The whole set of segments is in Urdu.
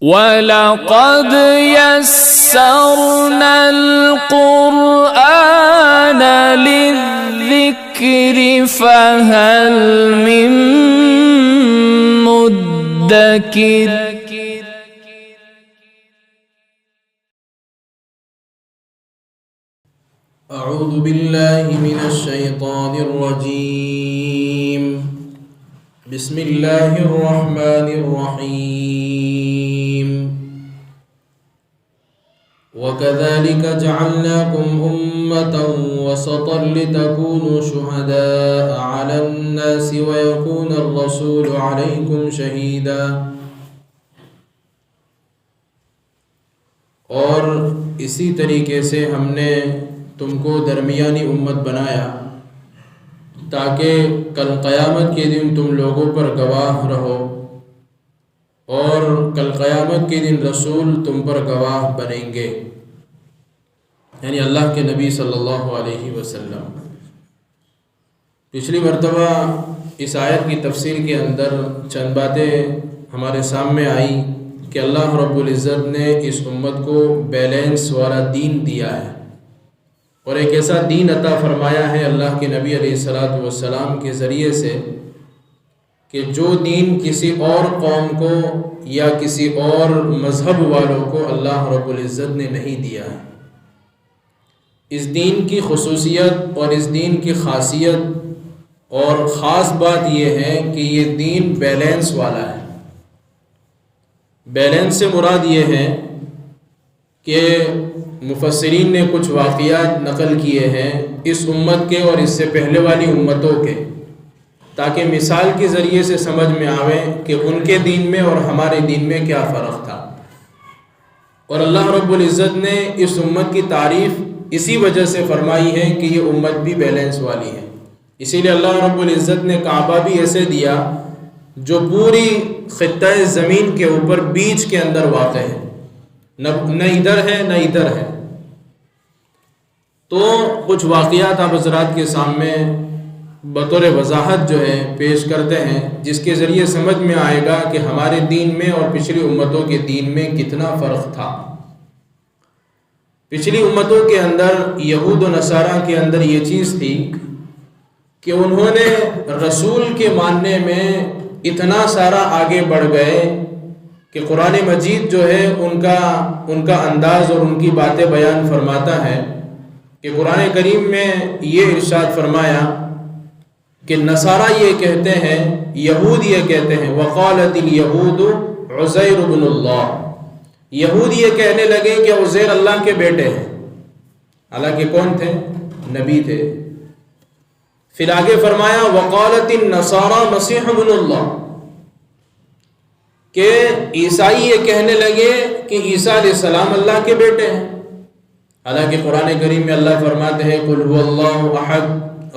وَلَقَدْ يَسَّرْنَا الْقُرْآنَ لِلذِّكْرِ فَهَلْ مِن مُّدَّكِرٍ اعوذ باللہ من الشیطان الرجیم بسم اللہ الرحمن الرحیم وَكَذَلِكَ جَعَلْنَاكُمْ أُمَّةً وَسَطًا لِتَكُونُوا شُهَدَاءَ عَلَى النَّاسِ وَيَكُونَ الرَّسُولُ عَلَيْكُمْ شَهِيدًا۔ اور اسی طریقے سے ہم نے تم کو درمیانی امت بنایا تاکہ کل قیامت کے دن تم لوگوں پر گواہ رہو، اور کل قیامت کے دن رسول تم پر گواہ بنیں گے، یعنی اللہ کے نبی صلی اللہ علیہ وسلم۔ پچھلی مرتبہ اس آیت کی تفسیر کے اندر چند باتیں ہمارے سامنے آئیں کہ اللہ رب العزت نے اس امت کو بیلنس والا دین دیا ہے، اور ایک ایسا دین عطا فرمایا ہے اللہ کے نبی علیہ السلام کے ذریعے سے کہ جو دین کسی اور قوم کو یا کسی اور مذہب والوں کو اللہ رب العزت نے نہیں دیا ہے۔ اس دین کی خصوصیت اور اس دین کی خاصیت اور خاص بات یہ ہے کہ یہ دین بیلنس والا ہے۔ بیلنس سے مراد یہ ہے کہ مفسرین نے کچھ واقعات نقل کیے ہیں اس امت کے اور اس سے پہلے والی امتوں کے، تاکہ مثال کے ذریعے سے سمجھ میں آوے کہ ان کے دین میں اور ہمارے دین میں کیا فرق تھا۔ اور اللہ رب العزت نے اس امت کی تعریف اسی وجہ سے فرمائی ہے کہ یہ امت بھی بیلنس والی ہے۔ اسی لیے اللہ رب العزت نے کعبہ بھی ایسے دیا جو پوری خطہ زمین کے اوپر بیچ کے اندر واقع ہے، نہ ادھر ہے نہ ادھر ہے۔ تو کچھ واقعات آپ حضرات کے سامنے بطور وضاحت جو ہے پیش کرتے ہیں، جس کے ذریعے سمجھ میں آئے گا کہ ہمارے دین میں اور پچھلی امتوں کے دین میں کتنا فرق تھا۔ پچھلی امتوں کے اندر یہود و نصارہ کے اندر یہ چیز تھی کہ انہوں نے رسول کے ماننے میں اتنا سارا آگے بڑھ گئے کہ قرآن مجید جو ہے ان کا انداز اور ان کی باتیں بیان فرماتا ہے کہ قرآن کریم میں یہ ارشاد فرمایا کہ نصارہ یہ کہتے ہیں، یہود یہ کہتے ہیں وقالت الیہود عزیر ابن اللہ، یہود یہ کہنے لگے کہ عزیر اللہ کے بیٹے ہیں، حالانکہ کون تھے؟ نبی تھے۔ پھر آگے فرمایا وقالت النصارى مسیح ابن اللہ، کہ عیسائی یہ کہنے لگے کہ عیسیٰ علیہ السلام اللہ کے بیٹے ہیں، حالانکہ قرآن کریم میں اللہ فرماتے ہیں قل هو اللہ احد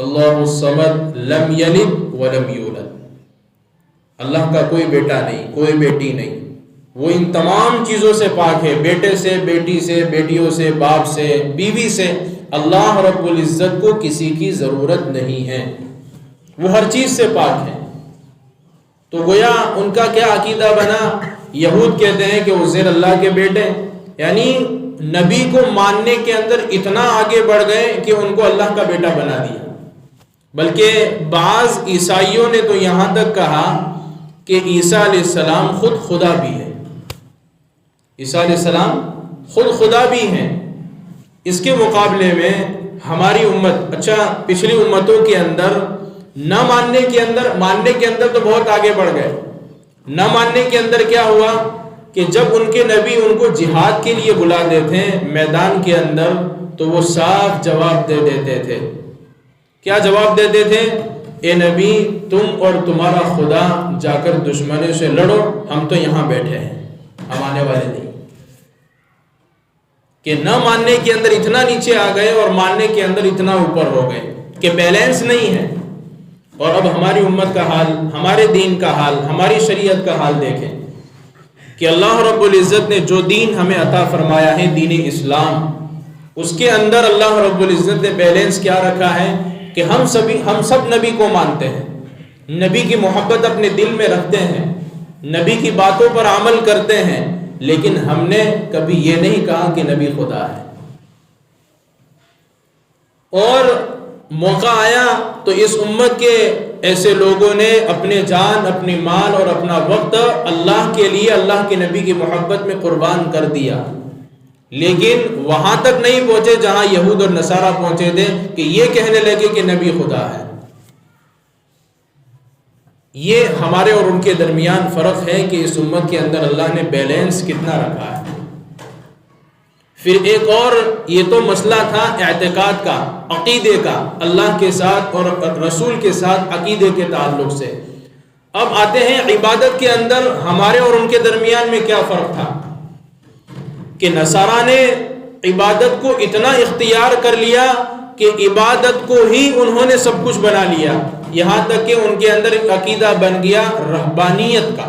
اللہ الصمد لم یلد ولم یولد، اللہ کا کوئی بیٹا نہیں، کوئی بیٹی نہیں، وہ ان تمام چیزوں سے پاک ہے، بیٹے سے، بیٹی سے، بیٹیوں سے، باپ سے، بیوی سے۔ اللہ رب العزت کو کسی کی ضرورت نہیں ہے، وہ ہر چیز سے پاک ہے۔ تو گویا ان کا کیا عقیدہ بنا؟ یہود کہتے ہیں کہ عزیر اللہ کے بیٹے، یعنی نبی کو ماننے کے اندر اتنا آگے بڑھ گئے کہ ان کو اللہ کا بیٹا بنا دیا۔ بلکہ بعض عیسائیوں نے تو یہاں تک کہا کہ عیسیٰ علیہ السلام خود خدا بھی ہے، عیسیٰ علیہ السلام خود خدا بھی ہیں۔ اس کے مقابلے میں ہماری امت، اچھا پچھلی امتوں کے اندر نہ ماننے کے اندر تو بہت آگے بڑھ گئے۔ نہ ماننے کے اندر کیا ہوا کہ جب ان کے نبی ان کو جہاد کے لیے بلاتے تھے میدان کے اندر، تو وہ صاف جواب دے دیتے تھے۔ کیا جواب دیتے تھے؟ اے نبی تم اور تمہارا خدا جا کر دشمنوں سے لڑو، ہم تو یہاں بیٹھے ہیں، ہم آنے والے نہیں۔ کہ نہ ماننے کے اندر اتنا نیچے آ گئے اور ماننے کے اندر اتنا اوپر ہو گئے کہ بیلنس نہیں ہے۔ اور اب ہماری امت کا حال، ہمارے دین کا حال، ہماری شریعت کا حال دیکھیں کہ اللہ رب العزت نے جو دین ہمیں عطا فرمایا ہے دین اسلام، اس کے اندر اللہ رب العزت نے بیلنس کیا رکھا ہے کہ ہم سب نبی کو مانتے ہیں، نبی کی محبت اپنے دل میں رکھتے ہیں، نبی کی باتوں پر عمل کرتے ہیں، لیکن ہم نے کبھی یہ نہیں کہا کہ نبی خدا ہے۔ اور موقع آیا تو اس امت کے ایسے لوگوں نے اپنے جان، اپنی مال اور اپنا وقت اللہ کے لیے، اللہ کے نبی کی محبت میں قربان کر دیا، لیکن وہاں تک نہیں پہنچے جہاں یہود اور نصارہ پہنچے تھے کہ یہ کہنے لگے کہ نبی خدا ہے۔ یہ ہمارے اور ان کے درمیان فرق ہے کہ اس امت کے اندر اللہ نے بیلنس کتنا رکھا ہے۔ پھر ایک اور یہ تو مسئلہ تھا اعتقاد کا، عقیدے کا، اللہ کے ساتھ اور رسول کے ساتھ عقیدے کے تعلق سے۔ اب آتے ہیں عبادت کے اندر ہمارے اور ان کے درمیان میں کیا فرق تھا کہ نصارہ نے عبادت کو اتنا اختیار کر لیا کہ عبادت کو ہی انہوں نے سب کچھ بنا لیا، یہاں تک کہ ان کے اندر ایک عقیدہ بن گیا رہبانیت کا۔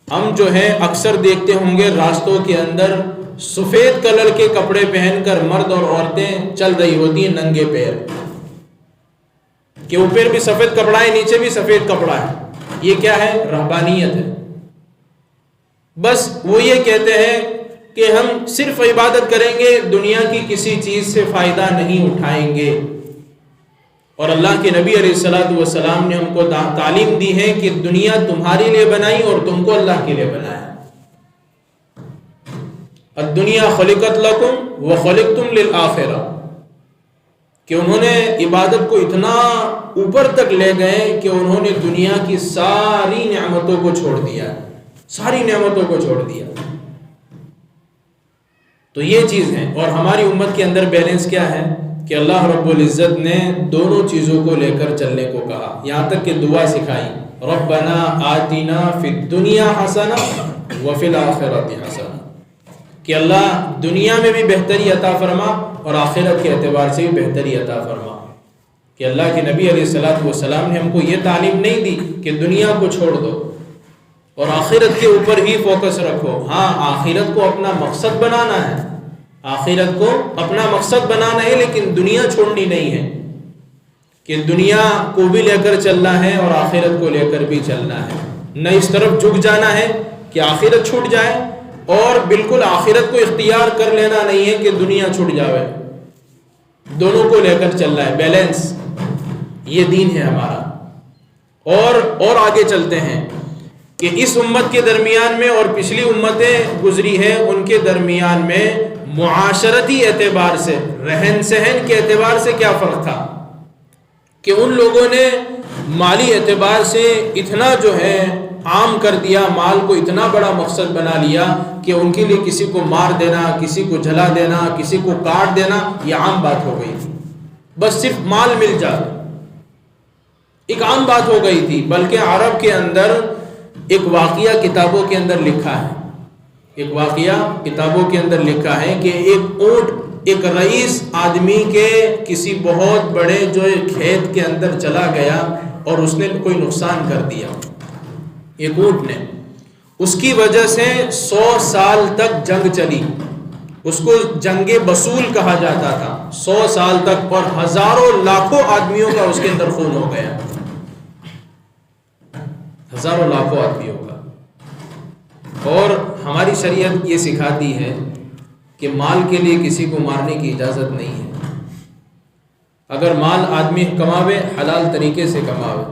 ہم جو ہے اکثر دیکھتے ہوں گے راستوں کے اندر سفید کلر کے کپڑے پہن کر مرد اور عورتیں چل رہی ہوتی ہیں ننگے پیر، کہ اوپر بھی سفید کپڑا ہے نیچے بھی سفید کپڑا ہے۔ یہ کیا ہے؟ رہبانیت ہے۔ بس وہ یہ کہتے ہیں کہ ہم صرف عبادت کریں گے، دنیا کی کسی چیز سے فائدہ نہیں اٹھائیں گے۔ اور اللہ کے نبی علیہ الصلوۃ والسلام نے ہم کو تعلیم دی ہے کہ دنیا تمہارے لیے بنائی اور تم کو اللہ کے لیے بنایا۔ الدنیا خلقت لکم وخلقتم للآخرہ، کہ انہوں نے عبادت کو اتنا اوپر تک لے گئے کہ انہوں نے دنیا کی ساری نعمتوں کو چھوڑ دیا، ساری نعمتوں کو چھوڑ دیا۔ تو یہ چیز ہے۔ اور ہماری امت کے اندر بیلنس کیا ہے کہ اللہ رب العزت نے دونوں چیزوں کو لے کر چلنے کو کہا، یہاں تک کہ دعا سکھائی، ربنا آتنا فی الدنیا حسنہ وفی الآخرۃ حسنہ، کہ اللہ دنیا میں بھی بہتری عطا فرما اور آخرت کے اعتبار سے بھی بہتری عطا فرما۔ کہ اللہ کے نبی علیہ الصلوۃ والسلام نے ہم کو یہ تعلیم نہیں دی کہ دنیا کو چھوڑ دو اور آخرت کے اوپر ہی فوکس رکھو۔ ہاں، آخرت کو اپنا مقصد بنانا ہے، آخرت کو اپنا مقصد بنانا ہے، لیکن دنیا چھوڑنی نہیں ہے، کہ دنیا کو بھی لے کر چلنا ہے اور آخرت کو لے کر بھی چلنا ہے۔ نہ اس طرف جھک جانا ہے کہ آخرت چھوٹ جائے، اور بالکل آخرت کو اختیار کر لینا نہیں ہے کہ دنیا چھوٹ جاوے۔ دونوں کو لے کر چلنا ہے، بیلنس، یہ دین ہے ہمارا۔ اور آگے چلتے ہیں کہ اس امت کے درمیان میں اور پچھلی امتیں گزری ہیں ان کے درمیان میں معاشرتی اعتبار سے، رہن سہن کے اعتبار سے کیا فرق تھا کہ ان لوگوں نے مالی اعتبار سے اتنا جو ہے عام کر دیا، مال کو اتنا بڑا مقصد بنا لیا کہ ان کے لیے کسی کو مار دینا، کسی کو جلا دینا، کسی کو کاٹ دینا یہ عام بات ہو گئی تھی۔ بس صرف مال مل جائے ایک عام بات ہو گئی تھی۔ بلکہ عرب کے اندر ایک واقعہ کتابوں کے اندر لکھا ہے، ایک واقعہ کتابوں کے اندر لکھا ہے کہ ایک اونٹ ایک رئیس آدمی کے کسی بہت بڑے جو کھیت کے اندر چلا گیا اور اس نے کوئی نقصان کر دیا، ایک اونٹ نے، اس کی وجہ سے 100 سال تک جنگ چلی، اس کو جنگ بصول کہا جاتا تھا، 100 سال تک، اور ہزاروں لاکھوں آدمیوں کا اس کے اندر خون ہو گیا، ہزاروں لاکھوں آدمیوں کا۔ اور ہماری شریعت یہ سکھاتی ہے کہ مال کے لیے کسی کو مارنے کی اجازت نہیں ہے۔ اگر مال آدمی کماوے حلال طریقے سے کماوے،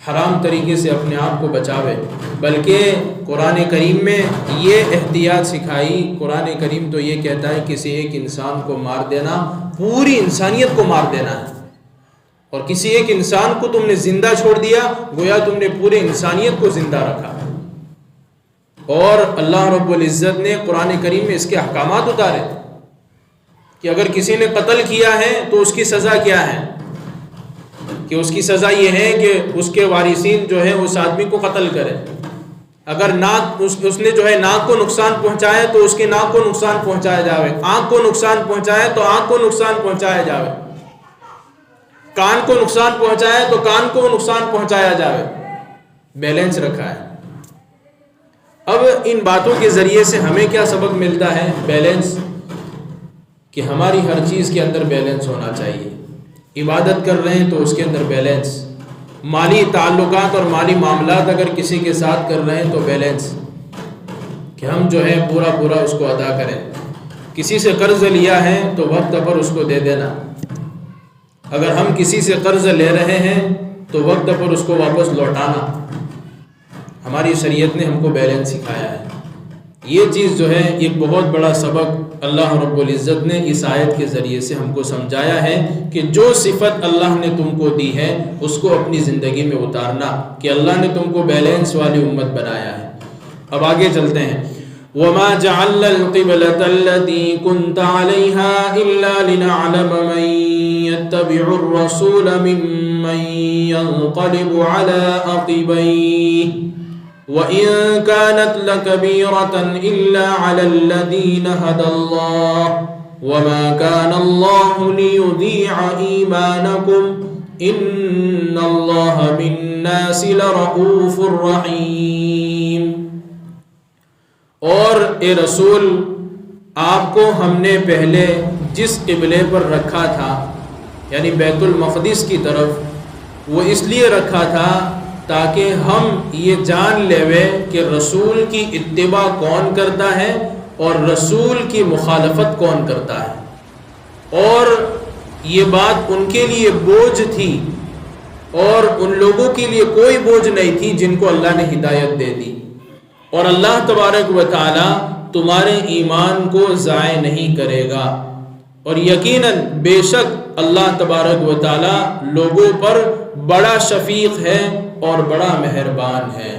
حرام طریقے سے اپنے آپ کو بچاوے۔ بلکہ قرآن کریم میں یہ احتیاط سکھائی، قرآن کریم تو یہ کہتا ہے کسی ایک انسان کو مار دینا پوری انسانیت کو مار دینا ہے، اور کسی ایک انسان کو تم نے زندہ چھوڑ دیا گویا تم نے پورے انسانیت کو زندہ رکھا۔ اور اللہ رب العزت نے قرآن کریم میں اس کے احکامات اتارے کہ اگر کسی نے قتل کیا ہے تو اس کی سزا کیا ہے، کہ اس کی سزا یہ ہے کہ اس کے وارثین جو ہے اس آدمی کو قتل کرے۔ اگر ناک اس نے جو ہے ناک کو نقصان پہنچایا تو اس کی ناک کو نقصان پہنچایا جاوے، آنکھ کو نقصان پہنچایا تو آنکھ کو نقصان پہنچایا جاوے، کان کو نقصان پہنچایا تو کان کو نقصان پہنچایا جاوے۔ بیلنس رکھا ہے۔ اب ان باتوں کے ذریعے سے ہمیں کیا سبق ملتا ہے؟ بیلنس، کہ ہماری ہر چیز کے اندر بیلنس ہونا چاہیے۔ عبادت کر رہے ہیں تو اس کے اندر بیلنس، مالی تعلقات اور مالی معاملات اگر کسی کے ساتھ کر رہے ہیں تو بیلنس، کہ ہم جو ہے پورا اس کو ادا کریں. کسی سے قرض لیا ہے تو وقت پر اس کو دے دینا. اگر ہم کسی سے قرض لے رہے ہیں تو وقت پر اس کو واپس لوٹانا. ہماری شریعت نے ہم کو بیلنس سکھایا ہے. یہ چیز جو ہے ایک بہت بڑا سبق اللہ رب العزت نے اس آیت کے ذریعے سے ہم کو سمجھایا ہے کہ جو صفت اللہ نے تم کو دی ہے اس کو اپنی زندگی میں اتارنا، کہ اللہ نے تم کو بیلنس والی امت بنایا ہے. اب آگے چلتے ہیں. وَمَا جَعَلْنَا الْقِبْلَةَ الَّتِي كُنْتَ عَلَيْهَا إِلَّا لِنَعْلَمَ مَن يَتَّبِعُ الرَّسُولَ مِمَّن يَنقَلِبُ عَلَىٰ عَقِبَيْهِ وَإِن كَانَتْ لَكَبِيرَةً إِلَّا عَلَى الَّذِينَ هَدَى اللَّهُ وَمَا كَانَ اللَّهُ لِيُضِيعَ إِيمَانَكُمْ إِنَّ اللَّهَ بِالنَّاسِ لَرَءُوفٌ رَحِيمٌ. اور اے رسول، آپ کو ہم نے پہلے جس قبلے پر رکھا تھا یعنی بیت المقدس کی طرف، وہ اس لیے رکھا تھا تاکہ ہم یہ جان لیوے کہ رسول کی اتباع کون کرتا ہے اور رسول کی مخالفت کون کرتا ہے. اور یہ بات ان کے لیے بوجھ تھی اور ان لوگوں کے لیے کوئی بوجھ نہیں تھی جن کو اللہ نے ہدایت دے دی. اور اللہ تبارک و تعالی تمہارے ایمان کو ضائع نہیں کرے گا. اور یقیناً بے شک اللہ تبارک و تعالی لوگوں پر بڑا شفیق ہے اور بڑا مہربان ہے.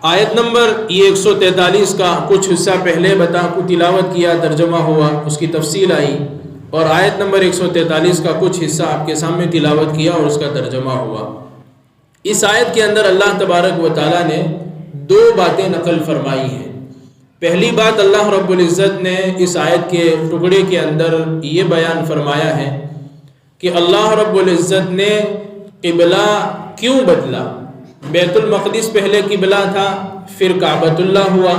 آیت نمبر 143 کا کچھ حصہ پہلے تلاوت کیا، ترجمہ ہوا، اس کی تفصیل آئی. اور آیت نمبر 143 کا کچھ حصہ آپ کے سامنے تلاوت کیا اور اس کا ترجمہ ہوا. اس آیت کے اندر اللہ تبارک و تعالیٰ نے دو باتیں نقل فرمائی ہیں. پہلی بات اللہ رب العزت نے اس آیت کے ٹکڑے کے اندر یہ بیان فرمایا ہے کہ اللہ رب العزت نے قبلہ کیوں بدلا. بیت المقدس پہلے قبلہ تھا، پھر کعبۃ اللہ ہوا،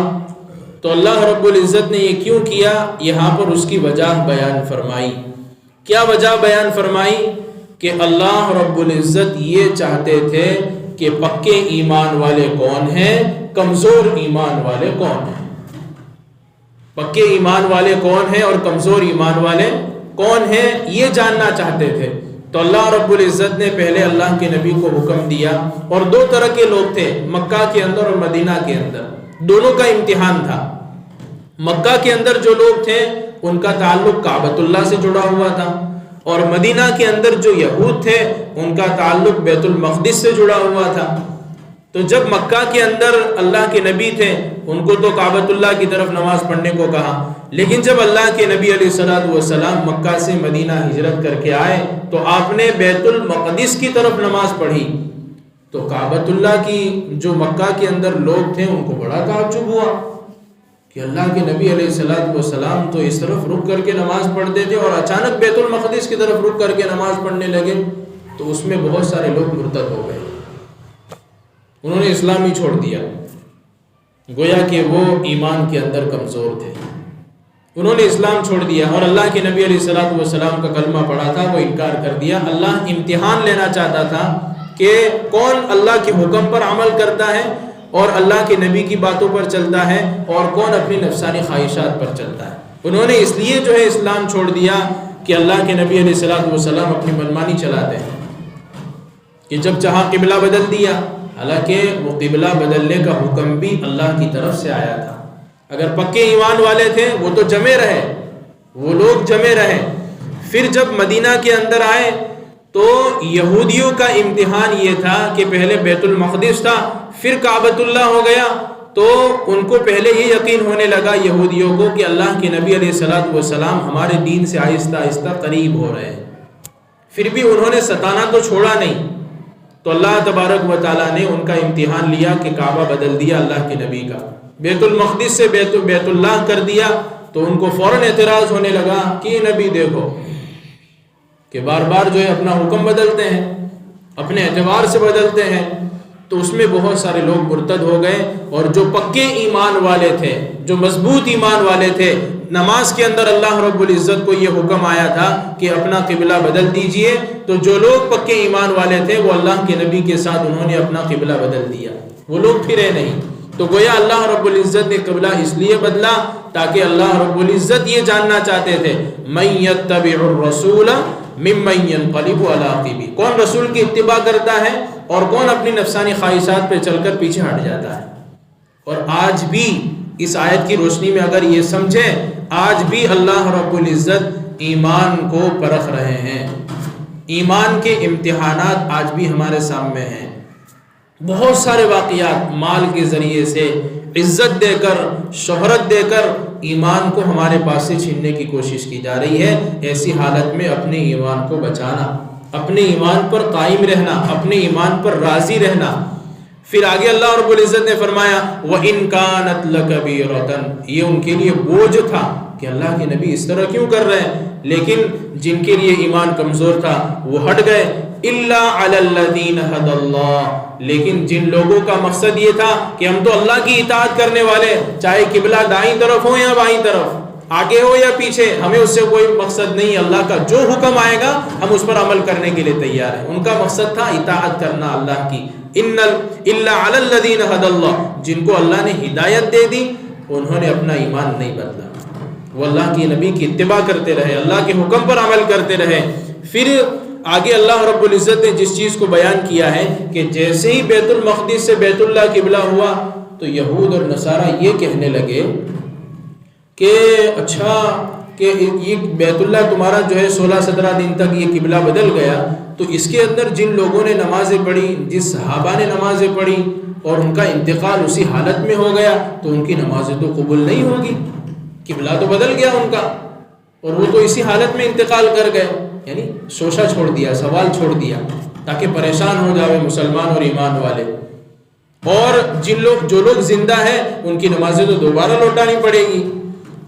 تو اللہ رب العزت نے یہ کیوں کیا، یہاں پر اس کی وجہ بیان فرمائی. کیا وجہ بیان فرمائی؟ کہ اللہ رب العزت یہ چاہتے تھے کہ پکے ایمان والے کون ہیں، کمزور ایمان والے کون ہیں. پکے ایمان والے کون ہیں اور کمزور ایمان والے کون ہیں، یہ جاننا چاہتے تھے. تو اللہ رب العزت نے پہلے اللہ کے نبی کو حکم دیا. اور دو طرح کے لوگ تھے مکہ کے اندر اور مدینہ کے اندر، دونوں کا امتحان تھا. مکہ کے اندر جو لوگ تھے ان کا تعلق کعبۃ اللہ سے جڑا ہوا تھا، اور مدینہ کے اندر جو یہود تھے ان کا تعلق بیت المقدس سے جڑا ہوا تھا. تو جب مکہ کے اندر اللہ کے نبی تھے ان کو تو کعبۃ اللہ کی طرف نماز پڑھنے کو کہا، لیکن جب اللہ کے نبی علیہ الصلوۃ والسلام مکہ سے مدینہ ہجرت کر کے آئے تو آپ نے بیت المقدس کی طرف نماز پڑھی. تو کعبۃ اللہ کی جو مکہ کے اندر لوگ تھے ان کو بڑا تعجب ہوا کہ اللہ کے نبی علیہ الصلوۃ والسلام تو اس طرف رک کر کے نماز پڑھتے تھے اور اچانک بیت المقدس کی طرف رک کر کے نماز پڑھنے لگے. تو اس میں بہت سارے لوگ مرتد ہو گئے، انہوں نے اسلام ہی چھوڑ دیا، گویا کہ وہ ایمان کے اندر کمزور تھے. انہوں نے اسلام چھوڑ دیا اور اللہ کے نبی علیہ الصلوۃ والسلام کا کلمہ پڑھا تھا وہ انکار کر دیا. اللہ امتحان لینا چاہتا تھا کہ کون اللہ کے حکم پر عمل کرتا ہے اور اللہ کے نبی کی باتوں پر چلتا ہے اور کون اپنی نفسانی خواہشات پر چلتا ہے. انہوں نے اس لیے جو ہے اسلام چھوڑ دیا کہ اللہ کے نبی علیہ الصلوۃ والسلام اپنی منمانی چلاتے ہیں کہ جب چاہا قبلہ بدل دیا، حالانکہ وہ قبلہ بدلنے کا حکم بھی اللہ کی طرف سے آیا تھا. اگر پکے ایمان والے تھے وہ تو جمے رہے، وہ لوگ جمے رہے. پھر جب مدینہ کے اندر آئے تو یہودیوں کا امتحان یہ تھا کہ پہلے بیت المقدس تھا پھر کعبۃ اللہ ہو گیا، تو ان کو پہلے یہ یقین ہونے لگا یہودیوں کو کہ اللہ کے نبی علیہ الصلوۃ والسلام ہمارے دین سے آہستہ آہستہ قریب ہو رہے ہیں. پھر بھی انہوں نے ستانا تو چھوڑا نہیں. تو اللہ تبارک و تعالیٰ نے ان کا امتحان لیا کہ کعبہ بدل دیا اللہ کے نبی کا، بیت المقدس سے بیت اللہ کر دیا. تو ان کو فوراً اعتراض ہونے لگا کہ نبی دیکھو کہ بار بار جو ہے اپنا حکم بدلتے ہیں، اپنے اعتبار سے بدلتے ہیں. تو اس میں بہت سارے لوگ مرتد ہو گئے، اور جو پکے ایمان والے تھے، جو مضبوط ایمان والے تھے، نماز کے اندر اللہ رب العزت کو یہ حکم آیا تھا کہ اپنا قبلہ بدل دیجئے، تو جو لوگ پکے ایمان والے تھے وہ اللہ کے نبی کے ساتھ انہوں نے اپنا قبلہ بدل دیا، وہ لوگ پھرے نہیں۔ تو گویا اللہ رب العزت نے قبلہ اس لیے بدلا تاکہ اللہ رب العزت یہ جاننا چاہتے تھے من یتبع الرسول ممن ینقلب علی عقبہ، کون رسول کی اتباع کرتا ہے اور کون اپنی نفسانی خواہشات پہ چل کر پیچھے ہٹ جاتا ہے۔ اور آج بھی اس آیت کی روشنی میں اگر یہ سمجھیں، آج بھی اللہ رب العزت ایمان کو پرکھ رہے ہیں، ایمان کے امتحانات آج بھی ہمارے سامنے ہیں۔ بہت سارے واقعات مال کے ذریعے سے عزت دے کر، شہرت دے کر ایمان کو ہمارے پاس سے چھیننے کی کوشش کی جا رہی ہے۔ ایسی حالت میں اپنے ایمان کو بچانا، اپنے ایمان پر قائم رہنا، اپنے ایمان پر راضی رہنا۔ پھر آگے اللہ رب العزت نے فرمایا وَإِن كَانَتْ لَكَبِيرَةً، یہ ان کے لیے بوجھ تھا کہ اللہ کے نبی اس طرح کیوں کر رہے ہیں، لیکن جن کے لیے ایمان کمزور تھا وہ ہٹ گئے۔ إِلَّا عَلَى الَّذِينَ هَدَى اللَّهُ، لیکن جن لوگوں کا مقصد یہ تھا کہ ہم تو اللہ کی اطاعت کرنے والے، چاہے قبلہ دائیں طرف ہو یا بائیں طرف، آگے ہو یا پیچھے، ہمیں اس سے کوئی مقصد نہیں، اللہ کا جو حکم آئے گا ہم اس پر عمل کرنے کے لیے تیار ہیں۔ ان کا مقصد تھا اطاعت کرنا اللہ کی۔ إِلَّا عَلَى الَّذِينَ هَدَى اللَّهُ، جن کو اللہ نے ہدایت دے دی انہوں نے اپنا ایمان نہیں بدلا، وہ اللہ کے نبی کی اتباع کرتے رہے، اللہ کے حکم پر عمل کرتے رہے۔ پھر آگے اللہ رب العزت نے جس چیز کو بیان کیا ہے کہ جیسے ہی بیت المقدس سے بیت اللہ قبلہ ہوا تو یہود اور نصارہ یہ کہنے لگے کہ اچھا کہ یہ بیت اللہ تمہارا جو ہے 16-17 دن تک یہ قبلہ بدل گیا، تو اس کے اندر جن لوگوں نے نمازیں پڑھی، جس صحابہ نے نمازیں پڑھی اور ان کا انتقال اسی حالت میں ہو گیا تو ان کی نمازیں تو قبول نہیں ہوگی، قبلہ تو بدل گیا ان کا اور وہ تو اسی حالت میں انتقال کر گئے۔ یعنی شوشہ چھوڑ دیا، سوال چھوڑ دیا تاکہ پریشان ہو جاوے مسلمان اور ایمان والے، اور جو لوگ زندہ ہیں ان کی نمازیں تو دوبارہ لوٹانی پڑے گی۔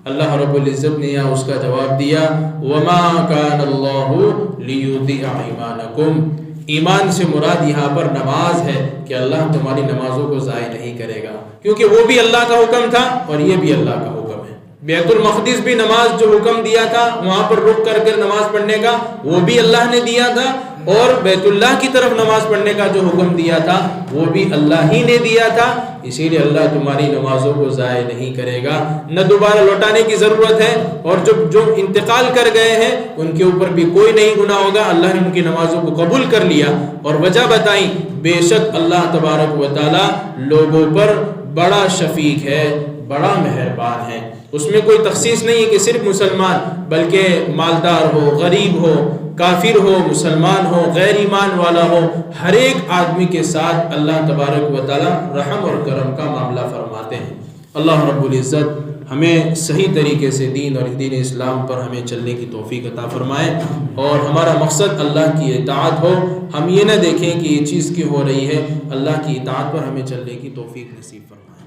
اللہ رب العزت نے یہاں اس کا جواب دیا وَمَا كَانَ اللَّهُ لِيُضِيعَ إِيمَانَكُمْ، ایمان سے مراد یہاں پر نماز ہے کہ اللہ تمہاری نمازوں کو ضائع نہیں کرے گا، کیونکہ وہ بھی اللہ کا حکم تھا اور یہ بھی اللہ کا حکم ہے۔ بیت المقدس بھی نماز جو حکم دیا تھا وہاں پر رک کر کے نماز پڑھنے کا وہ بھی اللہ نے دیا تھا، اور بیت اللہ کی طرف نماز پڑھنے کا جو حکم دیا تھا وہ بھی اللہ ہی نے دیا تھا۔ اسی لیے اللہ تمہاری نمازوں کو ضائع نہیں کرے گا، نہ دوبارہ لوٹانے کی ضرورت ہے، اور جو انتقال کر گئے ہیں ان کے اوپر بھی کوئی نہیں گناہ ہوگا، اللہ نے ان کی نمازوں کو قبول کر لیا۔ اور وجہ بتائیں، بے شک اللہ تبارک و تعالی لوگوں پر بڑا شفیق ہے، بڑا مہربان ہے۔ اس میں کوئی تخصیص نہیں ہے کہ صرف مسلمان، بلکہ مالدار ہو، غریب ہو، کافر ہو، مسلمان ہو، غیر ایمان والا ہو، ہر ایک آدمی کے ساتھ اللہ تبارک و تعالی رحم اور کرم کا معاملہ فرماتے ہیں۔ اللہ رب العزت ہمیں صحیح طریقے سے دین اور دین اسلام پر ہمیں چلنے کی توفیق عطا فرمائے، اور ہمارا مقصد اللہ کی اطاعت ہو، ہم یہ نہ دیکھیں کہ یہ چیز کیوں ہو رہی ہے، اللہ کی اطاعت پر ہمیں چلنے کی توفیق نصیب فرمائے۔